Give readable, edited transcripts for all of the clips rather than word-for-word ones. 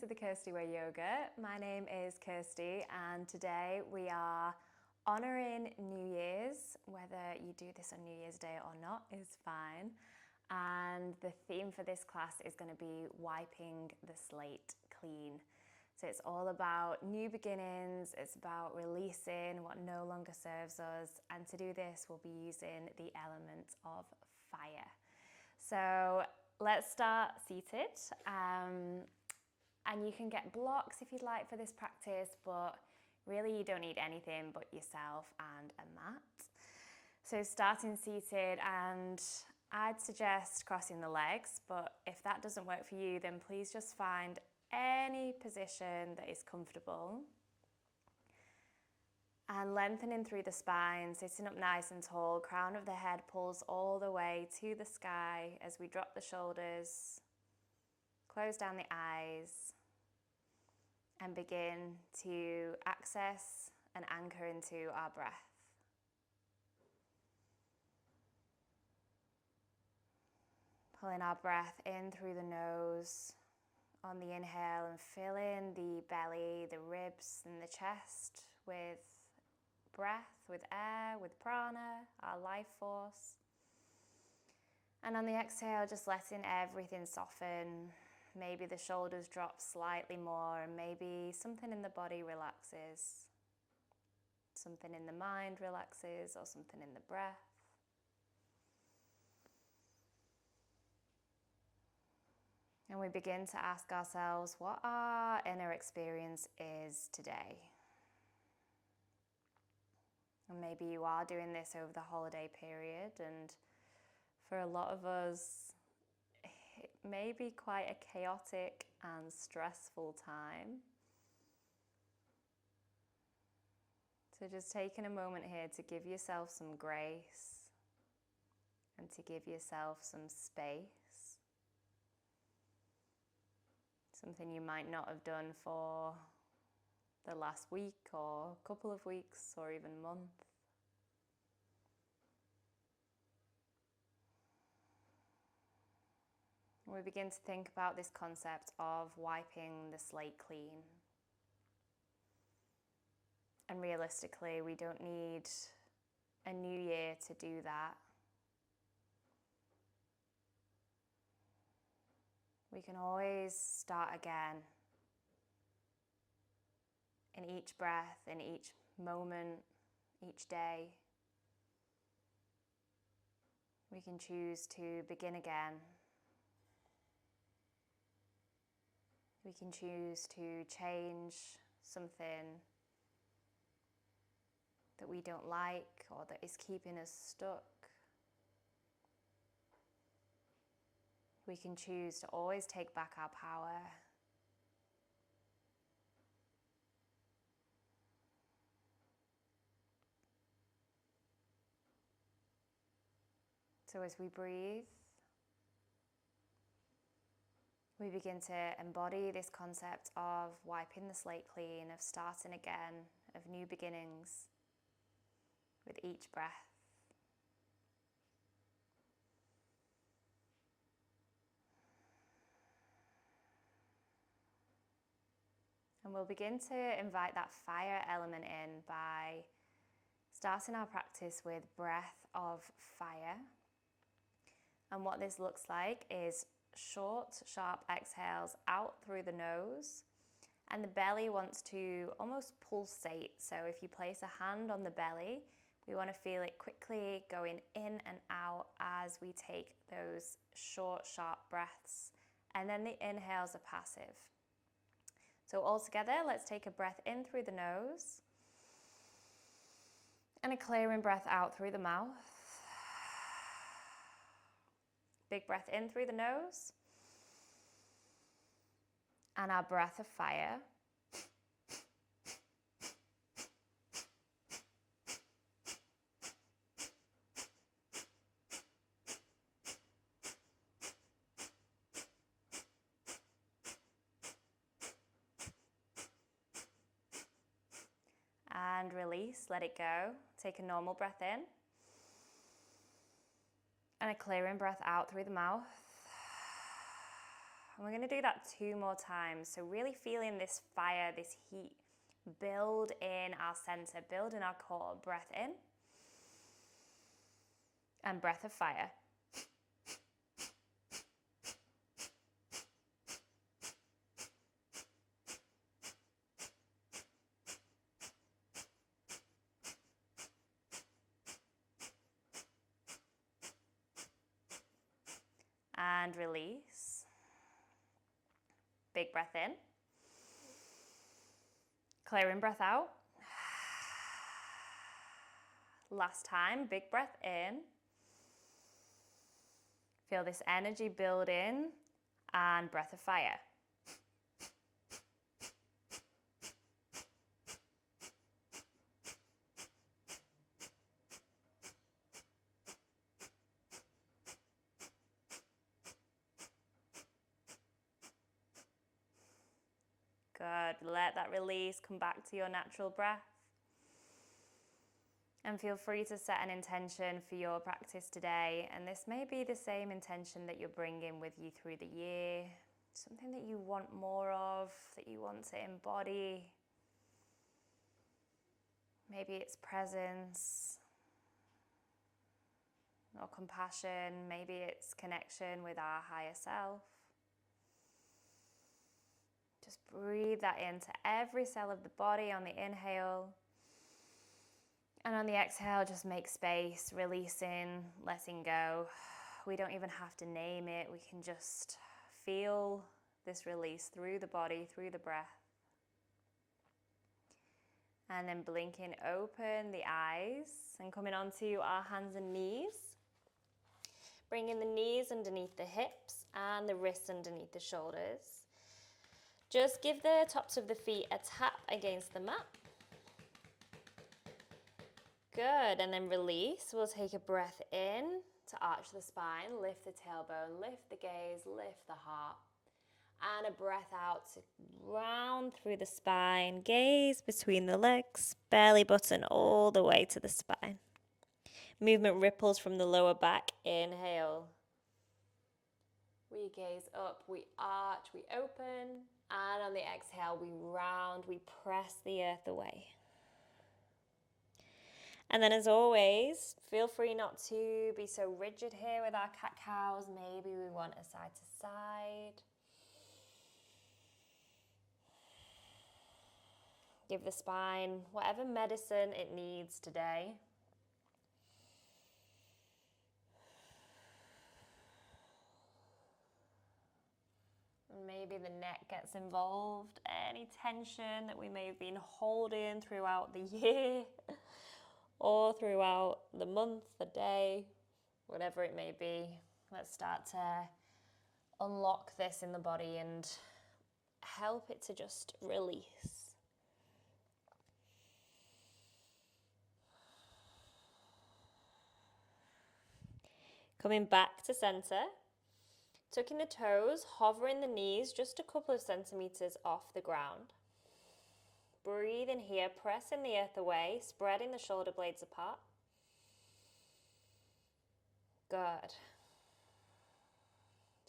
to the Kirsty Way Yoga. My name is Kirsty and today we are honouring New Year's. Whether you do this on New Year's Day or not is fine. And the theme for this class is going to be wiping the slate clean. So it's all about new beginnings, it's about releasing what no longer serves us, and to do this we'll be using the element of fire. So let's start seated, and you can get blocks if you'd like for this practice, but really you don't need anything but yourself and a mat. So starting seated, and I'd suggest crossing the legs, but if that doesn't work for you, then please just find any position that is comfortable. And lengthening through the spine, sitting up nice and tall, crown of the head pulls all the way to the sky as we drop the shoulders, close down the eyes, and begin to access and anchor into our breath. Pulling our breath in through the nose on the inhale and filling the belly, the ribs and the chest with breath, with air, with prana, our life force. And on the exhale, just letting everything soften. Maybe the shoulders drop slightly more, and maybe something in the body relaxes. Something in the mind relaxes, or something in the breath. And we begin to ask ourselves what our inner experience is today. And maybe you are doing this over the holiday period, and for a lot of us, it may be quite a chaotic and stressful time. So just taking a moment here to give yourself some grace and to give yourself some space. Something you might not have done for the last week or couple of weeks or even month. We begin to think about this concept of wiping the slate clean. And realistically, we don't need a new year to do that. We can always start again. In each breath, in each moment, each day, we can choose to begin again. We can choose to change something that we don't like or that is keeping us stuck. We can choose to always take back our power. So as we breathe, we begin to embody this concept of wiping the slate clean, of starting again, of new beginnings with each breath. And we'll begin to invite that fire element in by starting our practice with breath of fire. And what this looks like is short, sharp exhales out through the nose, and the belly wants to almost pulsate. So if you place a hand on the belly, we want to feel it quickly going in and out as we take those short, sharp breaths. And then the inhales are passive. So all together, let's take a breath in through the nose and a clearing breath out through the mouth. Big breath in through the nose. And our breath of fire. And release, let it go. Take a normal breath in. And a clearing breath out through the mouth. And we're going to do that 2 more times. So really feeling this fire, this heat build in our center, build in our core. Breath in and breath of fire. And release. Big breath in. Clearing breath out. Last time, big breath in. Feel this energy build in and breath of fire. Good. Let that release come back to your natural breath. And feel free to set an intention for your practice today. And this may be the same intention that you're bringing with you through the year. Something that you want more of, that you want to embody. Maybe it's presence or compassion. Maybe it's connection with our higher self. Just breathe that into every cell of the body on the inhale. And on the exhale, just make space, releasing, letting go. We don't even have to name it. We can just feel this release through the body, through the breath. And then blinking open the eyes and coming onto our hands and knees. Bringing the knees underneath the hips and the wrists underneath the shoulders. Just give the tops of the feet a tap against the mat. Good, and then release. We'll take a breath in to arch the spine, lift the tailbone, lift the gaze, lift the heart. And a breath out to round through the spine, gaze between the legs, belly button all the way to the spine. Movement ripples from the lower back, inhale. We gaze up, we arch, we open. And on the exhale, we round, we press the earth away. And then as always, feel free not to be so rigid here with our cat-cows. Maybe we want a side to side. Give the spine whatever medicine it needs today. Maybe the neck gets involved. Any tension that we may have been holding throughout the year. Or throughout the month, the day, whatever it may be. Let's start to unlock this in the body and help it to just release. Coming back to center, tucking the toes, hovering the knees just a couple of centimeters off the ground. Breathe in here, pressing the earth away, spreading the shoulder blades apart. Good.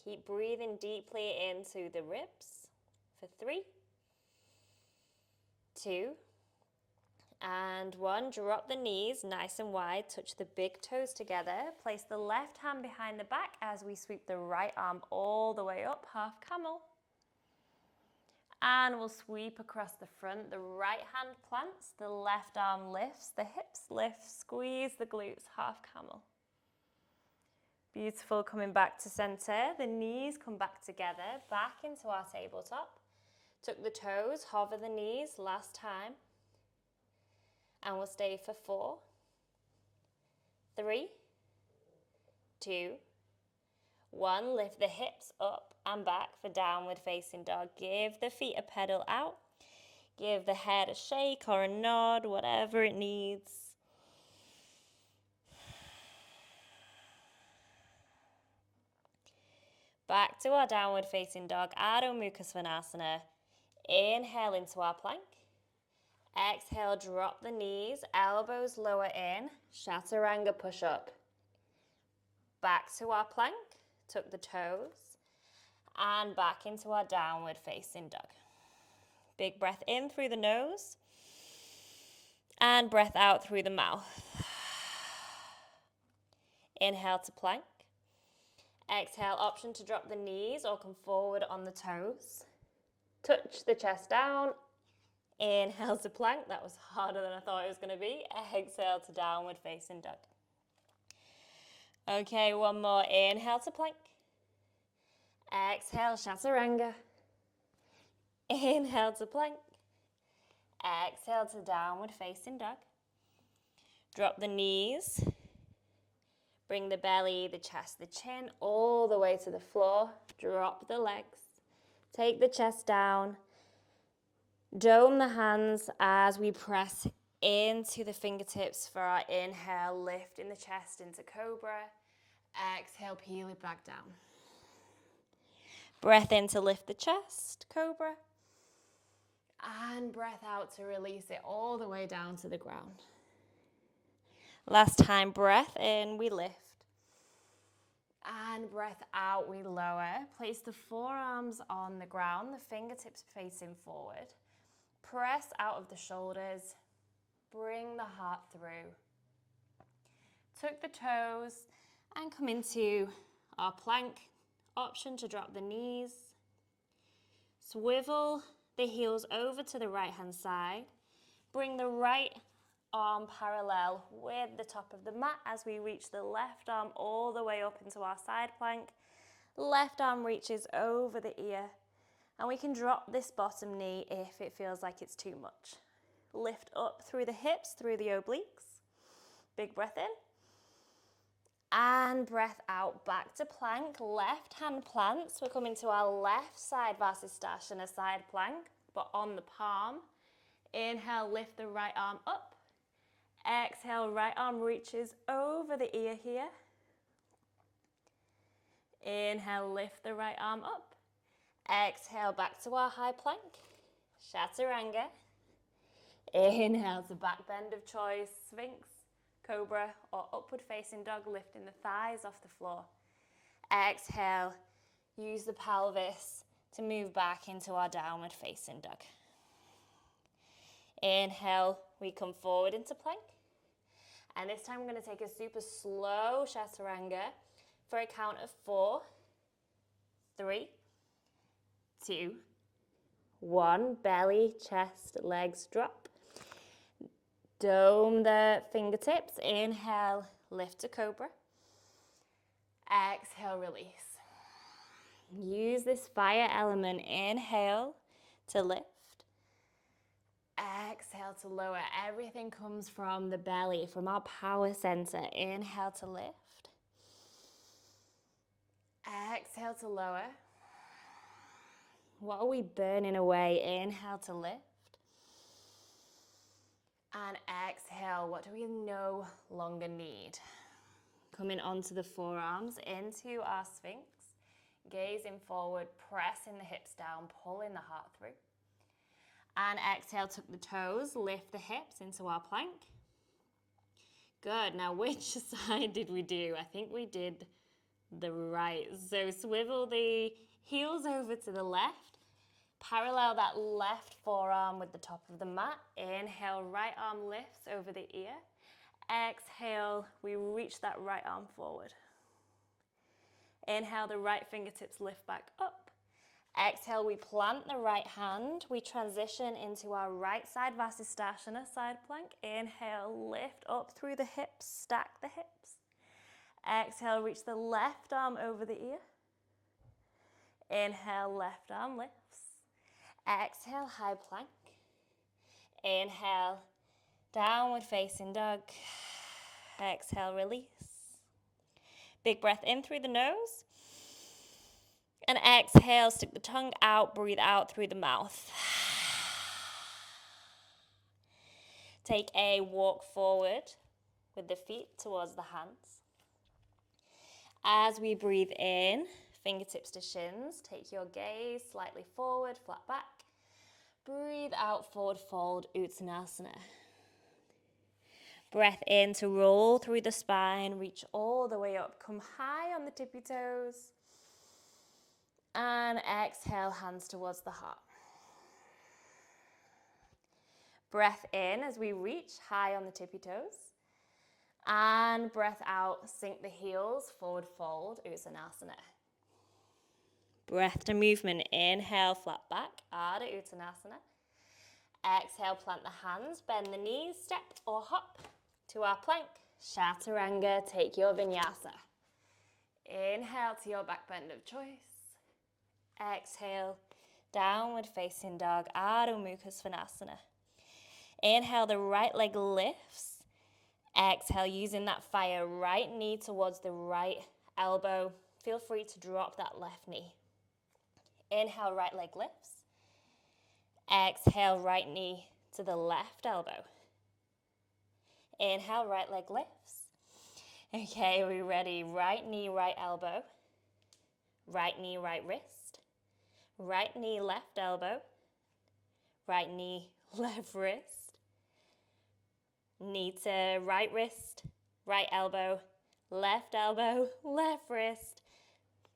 Keep breathing deeply into the ribs for 3, 2, and 1. Drop the knees nice and wide, touch the big toes together. Place the left hand behind the back as we sweep the right arm all the way up, half camel. And we'll sweep across the front. The right hand plants, the left arm lifts, the hips lift, squeeze the glutes, half camel. Beautiful, coming back to center. The knees come back together, back into our tabletop. Tuck the toes, hover the knees, last time. And we'll stay for 4, 3, 2, 1. Lift the hips up and back for downward facing dog. Give the feet a pedal out. Give the head a shake or a nod, whatever it needs. Back to our downward facing dog, Adho Mukha Svanasana. Inhale into our plank. Exhale, drop the knees, elbows lower in, Chaturanga push up. Back to our plank, tuck the toes. And back into our downward facing dog. Big breath in through the nose. And breath out through the mouth. Inhale to plank. Exhale, option to drop the knees or come forward on the toes. Touch the chest down. Inhale to plank. That was harder than I thought it was going to be. Exhale to downward facing dog. Okay, one more. Inhale to plank. Exhale, chaturanga. Inhale to plank. Exhale to downward facing dog. Drop the knees. Bring the belly, the chest, the chin all the way to the floor. Drop the legs. Take the chest down. Dome the hands as we press into the fingertips for our inhale. Lift in the chest into cobra. Exhale, peel it back down. Breath in to lift the chest, cobra. And breath out to release it all the way down to the ground. Last time, breath in, we lift. And breath out, we lower. Place the forearms on the ground, the fingertips facing forward. Press out of the shoulders. Bring the heart through. Tuck the toes and come into our plank. Option to drop the knees. Swivel the heels over to the right hand side. Bring the right arm parallel with the top of the mat as we reach the left arm all the way up into our side plank. Left arm reaches over the ear, and we can drop this bottom knee if it feels like it's too much. Lift up through the hips, through the obliques. Big breath in. And breath out, back to plank. Left hand plants. We're coming to our left side Vasisthasana side plank, but on the palm. Inhale, lift the right arm up. Exhale, right arm reaches over the ear here. Inhale, lift the right arm up. Exhale, back to our high plank. Chaturanga. Inhale to back bend of choice, Sphinx, Cobra, or upward facing dog, lifting the thighs off the floor. Exhale, use the pelvis to move back into our downward facing dog. Inhale, we come forward into plank. And this time we're going to take a super slow chaturanga for a count of 4, 3, 2, 1. Belly, chest, legs drop. Dome the fingertips. Inhale, lift to cobra. Exhale, release. Use this fire element. Inhale to lift. Exhale to lower. Everything comes from the belly, from our power center. Inhale to lift. Exhale to lower. What are we burning away? Inhale to lift. And exhale, what do we no longer need? Coming onto the forearms, into our Sphinx. Gazing forward, pressing the hips down, pulling the heart through. And exhale, tuck the toes, lift the hips into our plank. Good. Now, which side did we do? I think we did the right. So swivel the heels over to the left. Parallel that left forearm with the top of the mat. Inhale, right arm lifts over the ear. Exhale, we reach that right arm forward. Inhale, the right fingertips lift back up. Exhale, we plant the right hand. We transition into our right side Vasisthasana side plank. Inhale, lift up through the hips, stack the hips. Exhale, reach the left arm over the ear. Inhale, left arm lifts. Exhale, high plank. Inhale, downward facing dog. Exhale, release. Big breath in through the nose. And exhale, stick the tongue out, breathe out through the mouth. Take a walk forward with the feet towards the hands. As we breathe in, fingertips to shins, take your gaze slightly forward, flat back. Breathe out, forward fold, Uttanasana. Breath in to roll through the spine, reach all the way up, come high on the tippy toes. And exhale, hands towards the heart. Breath in as we reach high on the tippy toes. And breath out, sink the heels, forward fold, Uttanasana. Breath to movement, inhale, flat back, Ardha Uttanasana. Exhale, plant the hands, bend the knees, step or hop to our plank. Chaturanga, take your vinyasa. Inhale to your back bend of choice. Exhale, downward facing dog, Ardha Mukha Svanasana. Inhale, the right leg lifts. Exhale, using that fire, right knee towards the right elbow. Feel free to drop that left knee. Inhale, right leg lifts. Exhale, right knee to the left elbow. Inhale, right leg lifts. Okay, we ready? Right knee, right elbow. Right knee, right wrist. Right knee, left elbow. Right knee, left wrist. Knee to right wrist, right elbow, left wrist.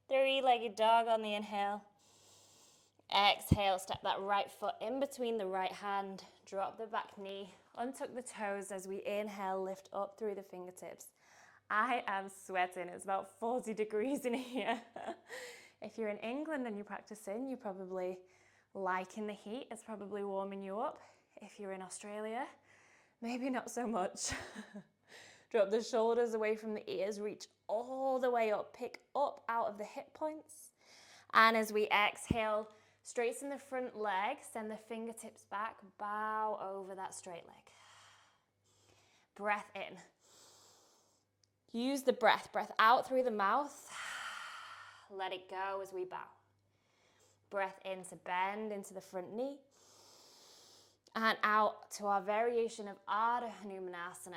Three-legged dog on the inhale. Exhale, step that right foot in between the right hand. Drop the back knee, untuck the toes as we inhale, lift up through the fingertips. I am sweating, it's about 40 degrees in here. If you're in England and you're practicing, you're probably liking the heat. It's probably warming you up. If you're in Australia, maybe not so much. Drop the shoulders away from the ears, reach all the way up, pick up out of the hip points. And as we exhale, straighten the front leg, send the fingertips back, bow over that straight leg. Breath in. Use the breath out through the mouth. Let it go as we bow. Breath in to bend into the front knee. And out to our variation of Ardha Hanumanasana.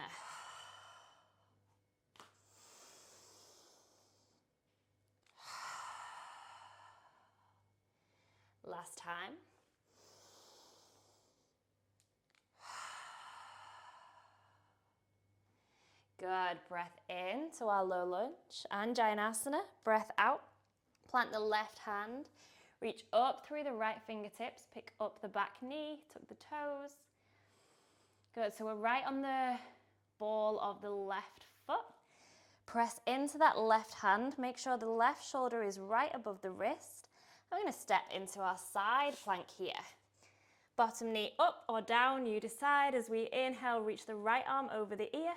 Last time. Good. Breath in to our low lunge. Anjanasana. Breath out. Plant the left hand. Reach up through the right fingertips. Pick up the back knee. Tuck the toes. Good. So we're right on the ball of the left foot. Press into that left hand. Make sure the left shoulder is right above the wrist. I'm going to step into our side plank here. Bottom knee up or down, you decide. As we inhale, reach the right arm over the ear.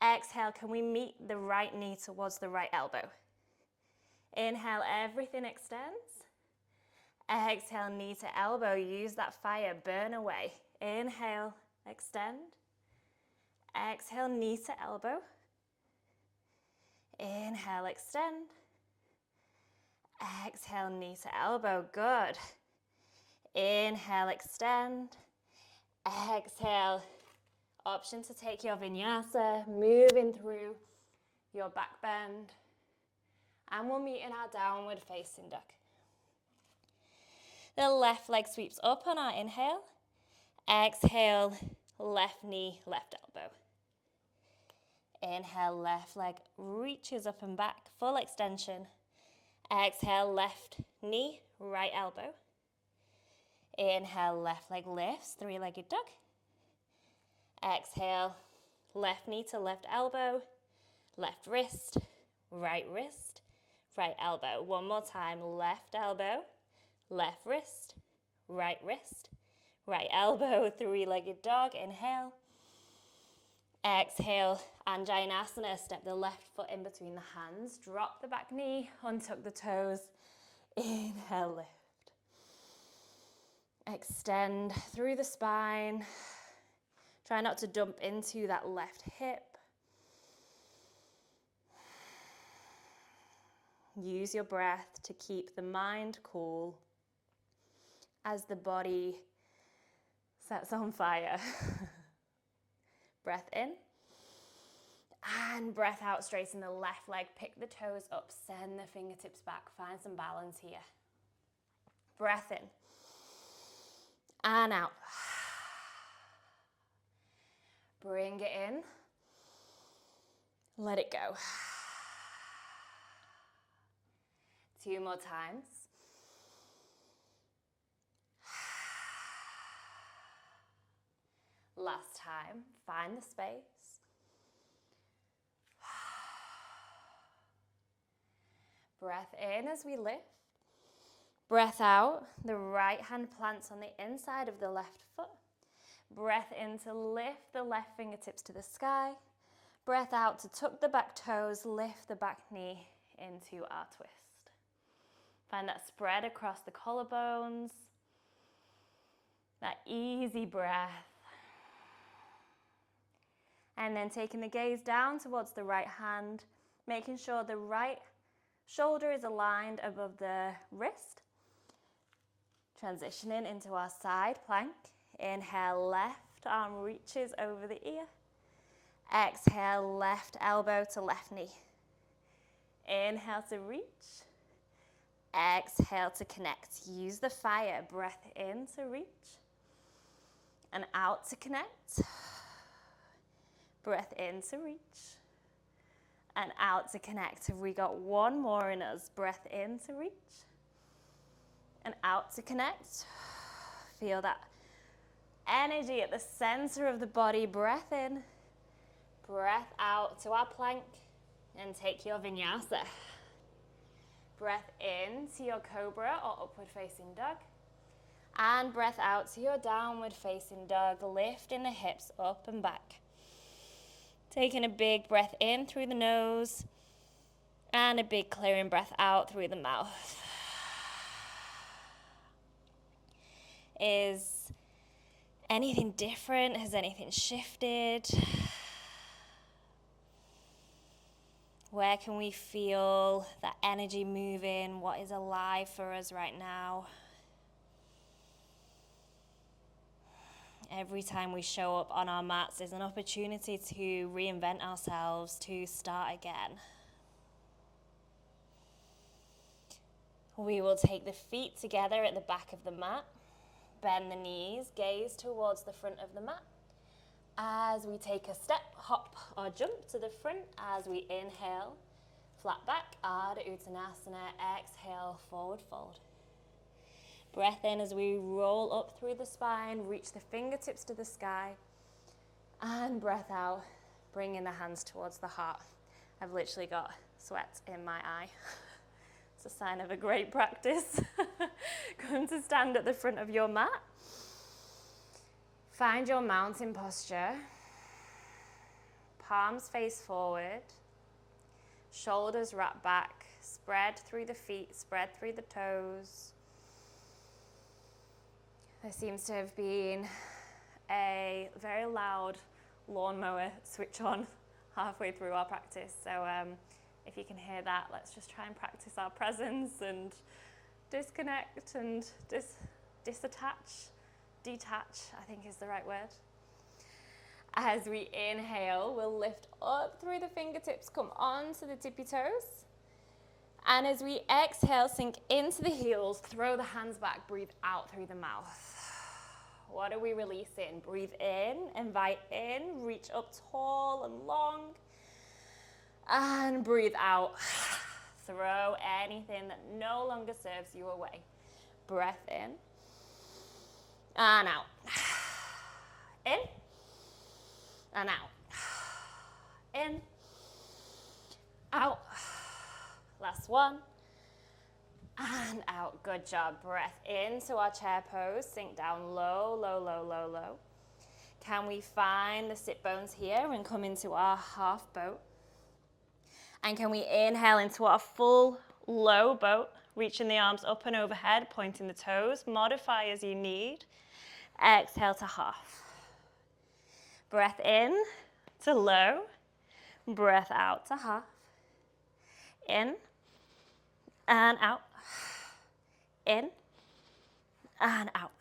Exhale, can we meet the right knee towards the right elbow? Inhale, everything extends. Exhale, knee to elbow. Use that fire, burn away. Inhale, extend. Exhale, knee to elbow. Inhale, extend. Exhale, knee to elbow. Good. Inhale, extend. Exhale. Option to take your vinyasa, moving through your back bend. And we'll meet in our downward facing dog. The left leg sweeps up on our inhale. Exhale, left knee, left elbow. Inhale, left leg reaches up and back, full extension. Exhale, left knee, right elbow. Inhale, left leg lifts, three-legged dog. Exhale, left knee to left elbow, left wrist, right elbow. One more time, left elbow, left wrist, right elbow, three-legged dog. Inhale. Exhale, Anjanasana. Step the left foot in between the hands. Drop the back knee, untuck the toes. Inhale, lift. Extend through the spine. Try not to dump into that left hip. Use your breath to keep the mind cool as the body sets on fire. Breath in. And breath out, straighten the left leg. Pick the toes up, send the fingertips back. Find some balance here. Breath in. And out. Bring it in. Let it go. 2 more times. Last time, find the space. Breath in as we lift. Breath out, the right hand plants on the inside of the left foot. Breath in to lift the left fingertips to the sky. Breath out to tuck the back toes, lift the back knee into our twist. Find that spread across the collarbones. That easy breath. And then taking the gaze down towards the right hand, making sure the right shoulder is aligned above the wrist. Transitioning into our side plank. Inhale, left arm reaches over the ear. Exhale, left elbow to left knee. Inhale to reach. Exhale to connect. Use the fire. Breath in to reach. And out to connect. Breath in to reach. And out to connect. We got one more in us. Breath in to reach. And out to connect. Feel that energy at the center of the body. Breath in. Breath out to our plank. And take your vinyasa. Breath in to your cobra or upward facing dog. And breath out to your downward facing dog. Lifting the hips up and back. Taking a big breath in through the nose. And a big clearing breath out through the mouth. Is anything different? Has anything shifted? Where can we feel that energy moving? What is alive for us right now? Every time we show up on our mats is an opportunity to reinvent ourselves, to start again. We will take the feet together at the back of the mat. Bend the knees, gaze towards the front of the mat. As we take a step, hop or jump to the front as we inhale, flat back, Ardha Uttanasana, exhale, forward fold. Breath in as we roll up through the spine, reach the fingertips to the sky, and breath out, bringing the hands towards the heart. I've literally got sweat in my eye. It's a sign of a great practice. Come to stand at the front of your mat. Find your mountain posture. Palms face forward. Shoulders wrap back. Spread through the feet, spread through the toes. There seems to have been a very loud lawnmower switch on halfway through our practice. So if you can hear that, let's just try and practice our presence and disconnect and disattach. Detach, I think is the right word. As we inhale, we'll lift up through the fingertips, come onto the tippy toes. And as we exhale, sink into the heels, throw the hands back, breathe out through the mouth. What are we releasing? Breathe in, invite in, reach up tall and long. And breathe out. Throw anything that no longer serves you away. Breath in. And out. In. And out. In. Out. Last one. And out. Good job. Breath into our chair pose. Sink down low, low, low, low, low. Can we find the sit bones here and come into our half boat? And can we inhale into our full low boat, reaching the arms up and overhead, pointing the toes. Modify as you need. Exhale to half. Breath in to low. Breath out to half. In and out. In and out.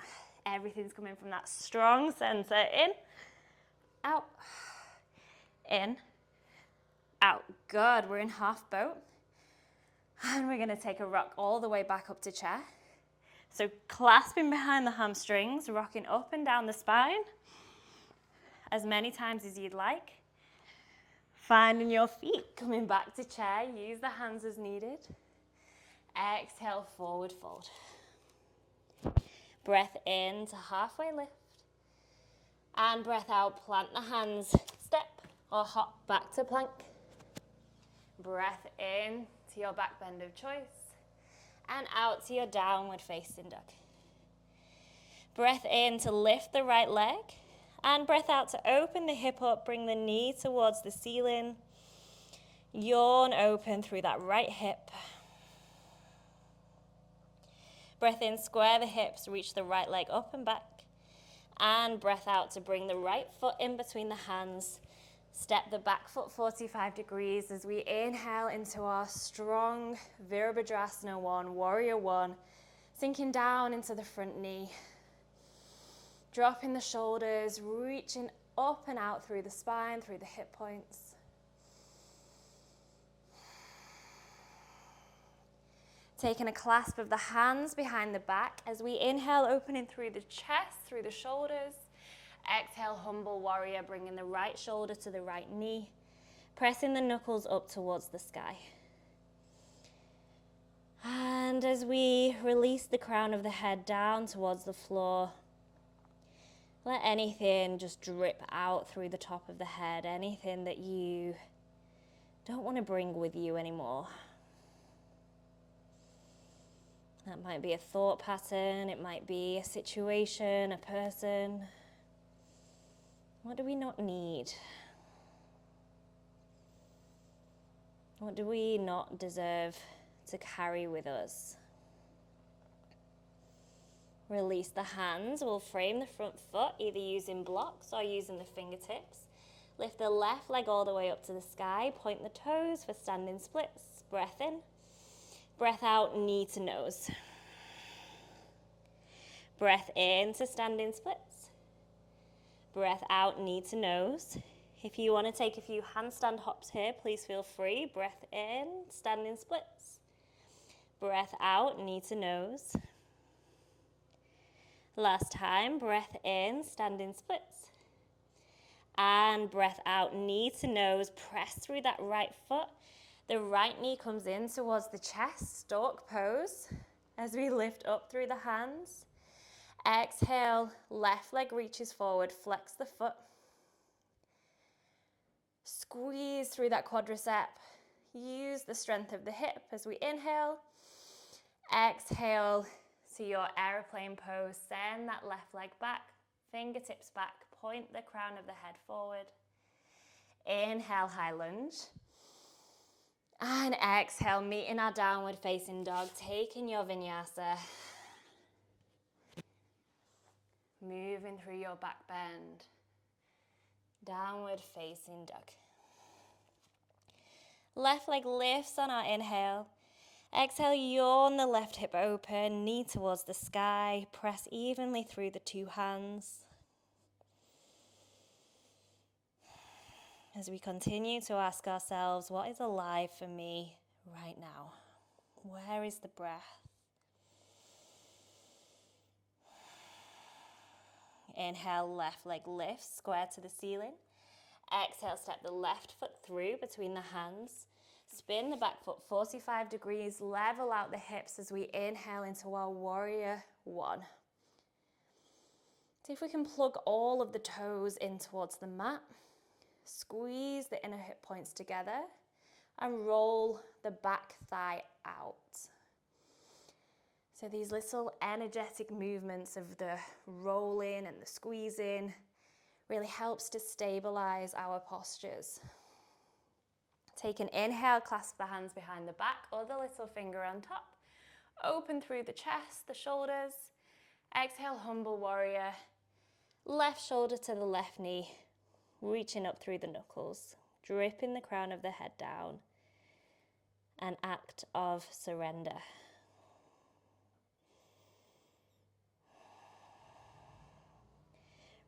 Everything's coming from that strong center. In, out, in, out. Good. We're in half boat. And we're going to take a rock all the way back up to chair. So clasping behind the hamstrings, rocking up and down the spine as many times as you'd like. Finding your feet, coming back to chair. Use the hands as needed. Exhale, forward fold. Breath in to halfway lift. And breath out, plant the hands, step or hop back to plank. Breath in to your back bend of choice. And out to your downward facing dog. Breath in to lift the right leg. And breath out to open the hip up, bring the knee towards the ceiling. Yawn open through that right hip. Breath in, square the hips, reach the right leg up and back. And breath out to bring the right foot in between the hands. Step the back foot 45 degrees as we inhale into our strong Virabhadrasana 1, Warrior 1. Sinking down into the front knee. Dropping the shoulders, reaching up and out through the spine, through the hip points. Taking a clasp of the hands behind the back as we inhale, opening through the chest, through the shoulders. Exhale, humble warrior, bringing the right shoulder to the right knee. Pressing the knuckles up towards the sky. And as we release the crown of the head down towards the floor, let anything just drip out through the top of the head, anything that you don't want to bring with you anymore. That might be a thought pattern, it might be a situation, a person. What do we not need? What do we not deserve to carry with us? Release the hands. We'll frame the front foot, either using blocks or using the fingertips. Lift the left leg all the way up to the sky. Point the toes for standing splits. Breath in. Breath out, knee to nose. Breath in to standing splits. Breath out, knee to nose. If you want to take a few handstand hops here, please feel free. Breath in, standing splits. Breath out, knee to nose. Last time, breath in, standing splits. And breath out, knee to nose. Press through that right foot. The right knee comes in towards the chest, stork pose, as we lift up through the hands. Exhale, left leg reaches forward, flex the foot. Squeeze through that quadricep. Use the strength of the hip as we inhale. Exhale to your aeroplane pose. Send that left leg back, fingertips back, point the crown of the head forward. Inhale, high lunge. And exhale, meeting our downward facing dog, taking your vinyasa. Moving through your back bend. Downward facing dog. Left leg lifts on our inhale. Exhale, yawn the left hip open, knee towards the sky. Press evenly through the two hands. As we continue to ask ourselves, what is alive for me right now? Where is the breath? Inhale, left leg lifts, square to the ceiling. Exhale, step the left foot through between the hands. Spin the back foot 45 degrees, level out the hips as we inhale into our warrior 1. See if we can plug all of the toes in towards the mat. Squeeze the inner hip points together and roll the back thigh out. So these little energetic movements of the rolling and the squeezing really helps to stabilize our postures. Take an inhale, clasp the hands behind the back, other little finger on top. Open through the chest, the shoulders. Exhale, humble warrior. Left shoulder to the left knee, reaching up through the knuckles, dripping the crown of the head down. An act of surrender.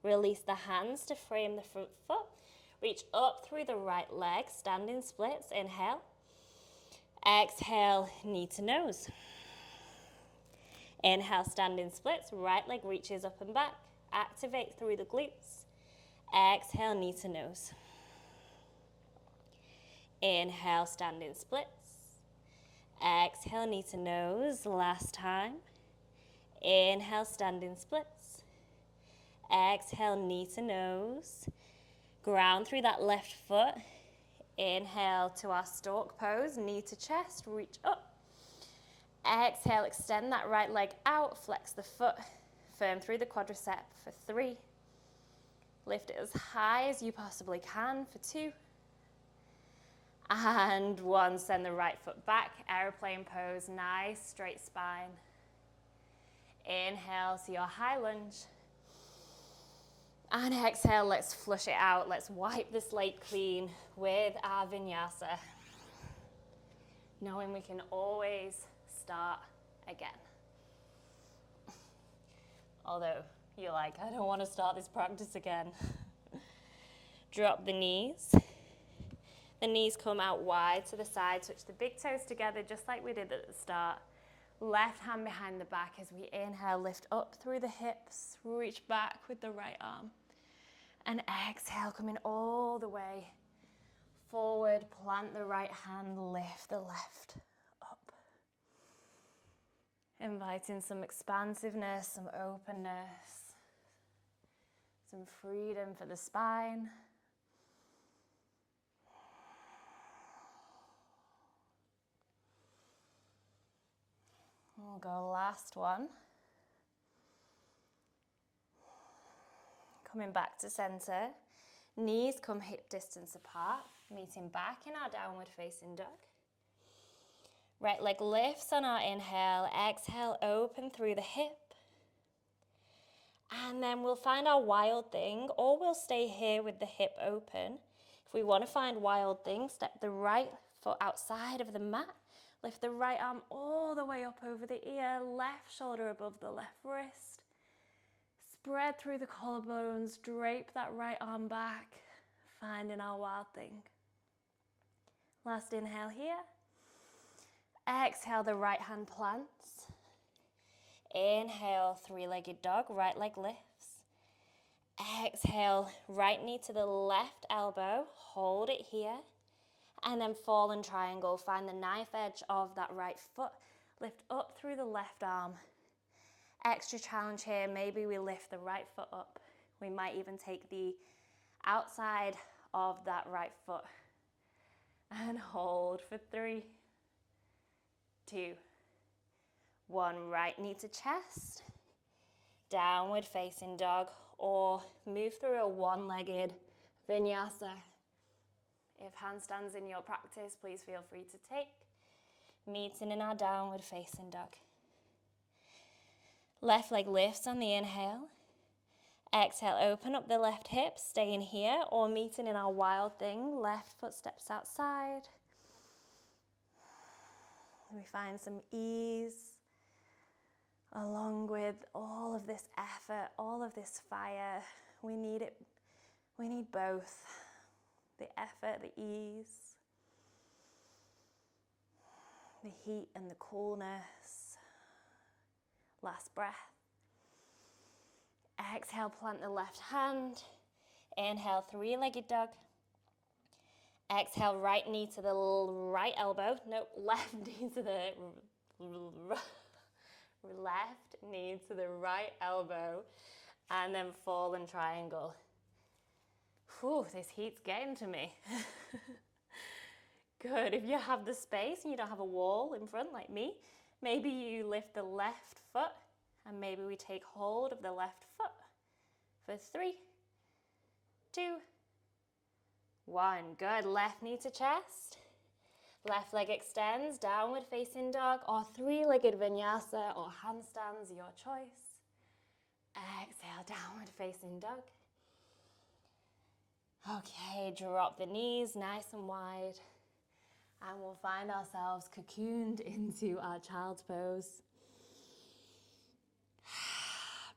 Release the hands to frame the front foot. Reach up through the right leg, standing splits. Inhale. Exhale, knee to nose. Inhale, standing splits. Right leg reaches up and back. Activate through the glutes. Exhale, knee to nose. Inhale, standing splits. Exhale, knee to nose, last time. Inhale, standing splits. Exhale, knee to nose. Ground through that left foot. Inhale to our stork pose, knee to chest, reach up. Exhale, extend that right leg out, flex the foot, firm through the quadricep for 3. Lift it as high as you possibly can for 2. And 1, send the right foot back, airplane pose, nice straight spine. Inhale to your high lunge. And exhale, let's flush it out. Let's wipe the slate clean with our vinyasa. Knowing we can always start again. Although you're like, I don't want to start this practice again. Drop the knees. The knees come out wide to the side, touch the big toes together just like we did at the start. Left hand behind the back as we inhale, lift up through the hips, reach back with the right arm. And exhale, coming all the way forward, plant the right hand, lift the left up. Inviting some expansiveness, some openness, some freedom for the spine. We'll go last one. Coming back to center, knees come hip distance apart, meeting back in our downward facing dog. Right leg lifts on our inhale, exhale, open through the hip. And then we'll find our wild thing, or we'll stay here with the hip open. If we want to find wild thing, step the right foot outside of the mat, lift the right arm all the way up over the ear, left shoulder above the left wrist. Spread through the collarbones, drape that right arm back, finding our wild thing. Last inhale here. Exhale, the right hand plants. Inhale, 3-legged dog, right leg lifts. Exhale, right knee to the left elbow, hold it here. And then fallen triangle, find the knife edge of that right foot. Lift up through the left arm. Extra challenge here, maybe we lift the right foot up. We might even take the outside of that right foot. And hold for 3, 2, 1. Right knee to chest. Downward facing dog, or move through a one-legged vinyasa. If handstands in your practice, please feel free to take. Meeting in our downward facing dog. Left leg lifts on the inhale. Exhale, open up the left hip, staying here, or meeting in our wild thing. Left foot steps outside. We find some ease along with all of this effort, all of this fire. We need it. We need both. The effort, the ease, the heat and the coolness. Last breath. Exhale, plant the left hand. Inhale, 3-legged dog. Exhale, right knee to the right elbow. Nope, left knee to the left knee to the right elbow. And then fallen triangle. Whew, this heat's getting to me. Good. If you have the space and you don't have a wall in front like me, maybe you lift the left foot and maybe we take hold of the left foot for 3, 2, 1. Good. Left knee to chest. Left leg extends, downward facing dog, or 3-legged vinyasa or handstands, your choice. Exhale, downward facing dog. Okay, drop the knees nice and wide. And we'll find ourselves cocooned into our child's pose.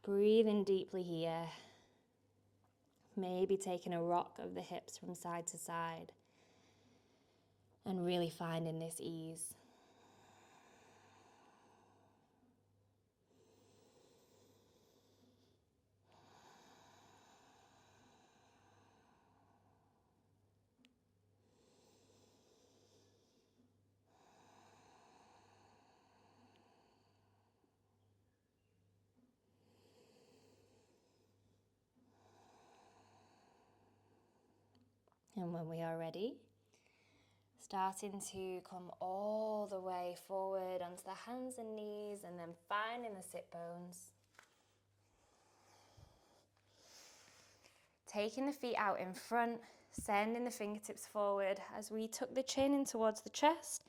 Breathing deeply here. Maybe taking a rock of the hips from side to side. And really finding this ease. And when we are ready, starting to come all the way forward onto the hands and knees, and then finding the sit bones. Taking the feet out in front, sending the fingertips forward as we tuck the chin in towards the chest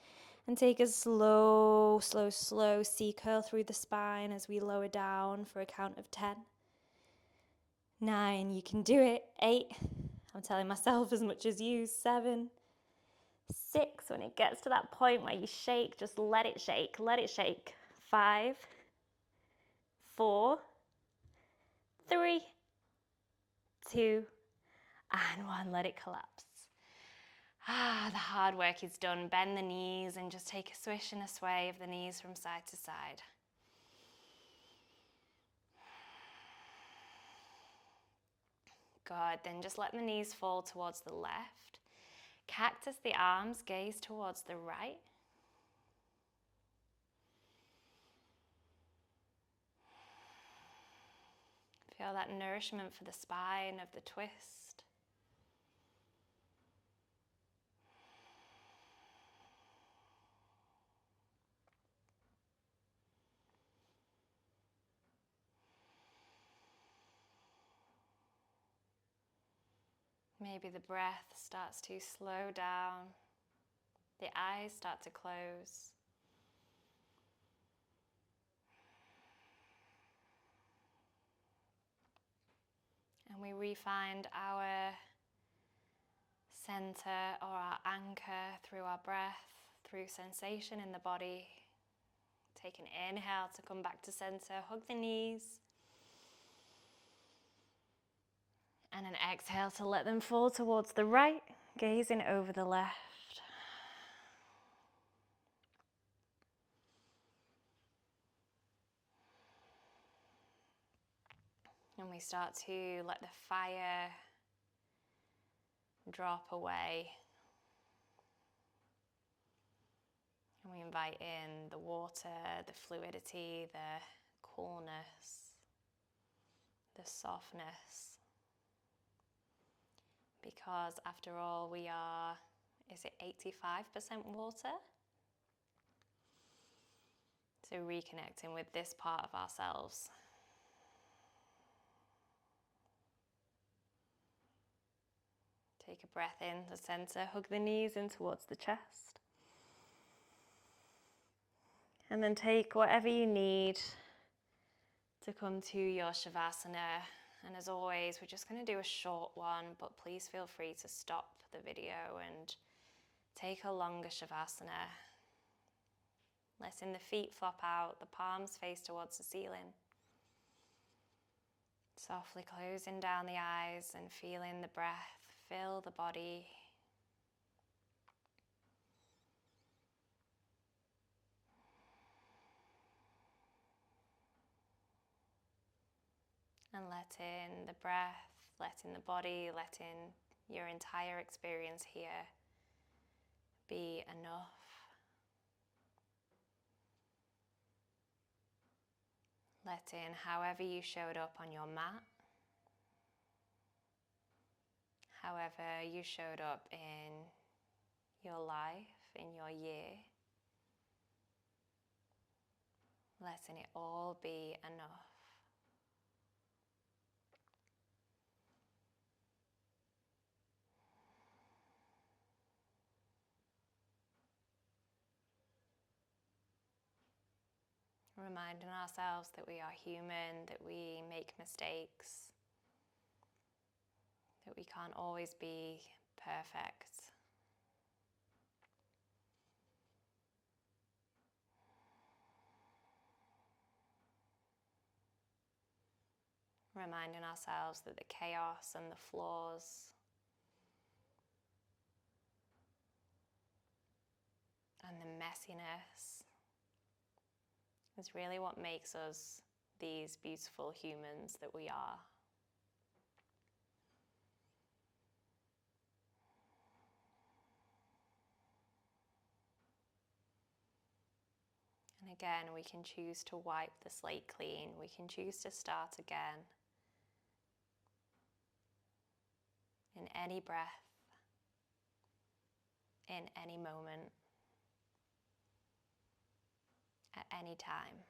and take a slow, slow, slow C-curl through the spine as we lower down for a count of 10. 9, you can do it. 8, I'm telling myself as much as you. 7, 6, when it gets to that point where you shake, just let it shake, let it shake. 5, 4, 3, 2, and 1, let it collapse. The hard work is done. Bend the knees and just take a swish and a sway of the knees from side to side. Good, then just let the knees fall towards the left. Cactus the arms, gaze towards the right. Feel that nourishment for the spine of the twist. Maybe the breath starts to slow down. The eyes start to close. And we re-find our center or our anchor through our breath, through sensation in the body. Take an inhale to come back to center, hug the knees. And an exhale to let them fall towards the right, gazing over the left. And we start to let the fire drop away. And we invite in the water, the fluidity, the coolness, the softness. Because after all, we are, is it 85% water? So reconnecting with this part of ourselves. Take a breath in to center, hug the knees in towards the chest. And then take whatever you need to come to your Shavasana. And as always, we're just going to do a short one, but please feel free to stop the video and take a longer Shavasana. Letting the feet flop out, the palms face towards the ceiling. Softly closing down the eyes and feeling the breath fill the body. And letting the breath, letting the body, letting your entire experience here be enough. Letting however you showed up on your mat, however you showed up in your life, in your year, letting it all be enough. Reminding ourselves that we are human, that we make mistakes, that we can't always be perfect. Reminding ourselves that the chaos and the flaws and the messiness is really what makes us these beautiful humans that we are. And again, we can choose to wipe the slate clean. We can choose to start again. In any breath, in any moment, at any time.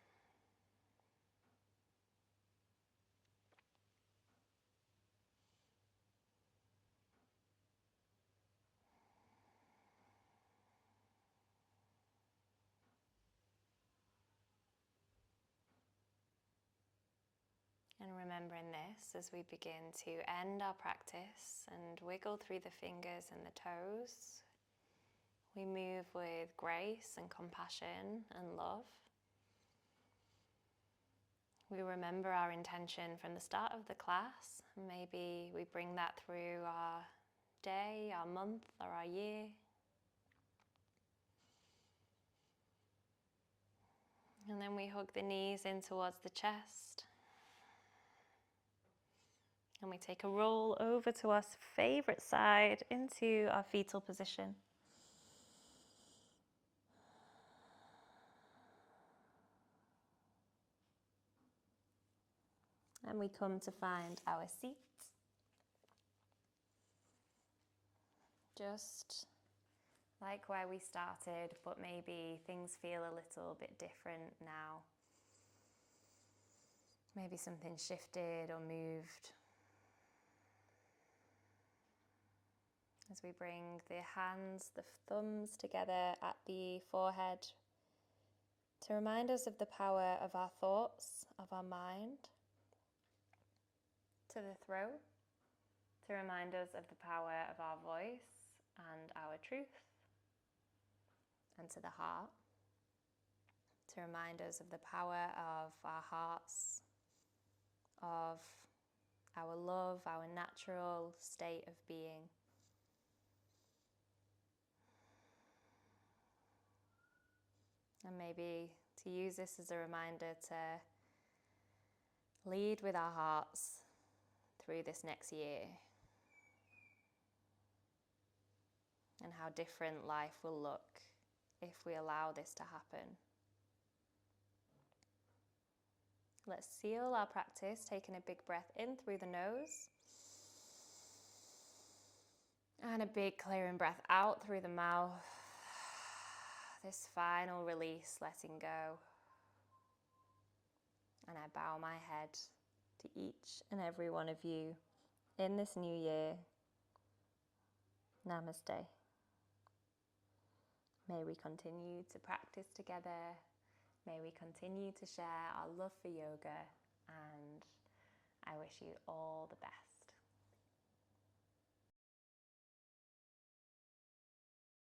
And remembering this as we begin to end our practice and wiggle through the fingers and the toes, we move with grace and compassion and love. We remember our intention from the start of the class. Maybe we bring that through our day, our month, or our year. And then we hug the knees in towards the chest. And we take a roll over to our favorite side into our fetal position. And we come to find our seat. Just like where we started, but maybe things feel a little bit different now. Maybe something shifted or moved. As we bring the hands, the thumbs together at the forehead to remind us of the power of our thoughts, of our mind. To the throat, to remind us of the power of our voice and our truth. And to the heart, to remind us of the power of our hearts, of our love, our natural state of being. And maybe to use this as a reminder to lead with our hearts through this next year. And how different life will look if we allow this to happen. Let's seal our practice, taking a big breath in through the nose. And a big clearing breath out through the mouth. This final release, letting go. And I bow my head to each and every one of you in this new year. Namaste. May we continue to practice together. May we continue to share our love for yoga. And I wish you all the best.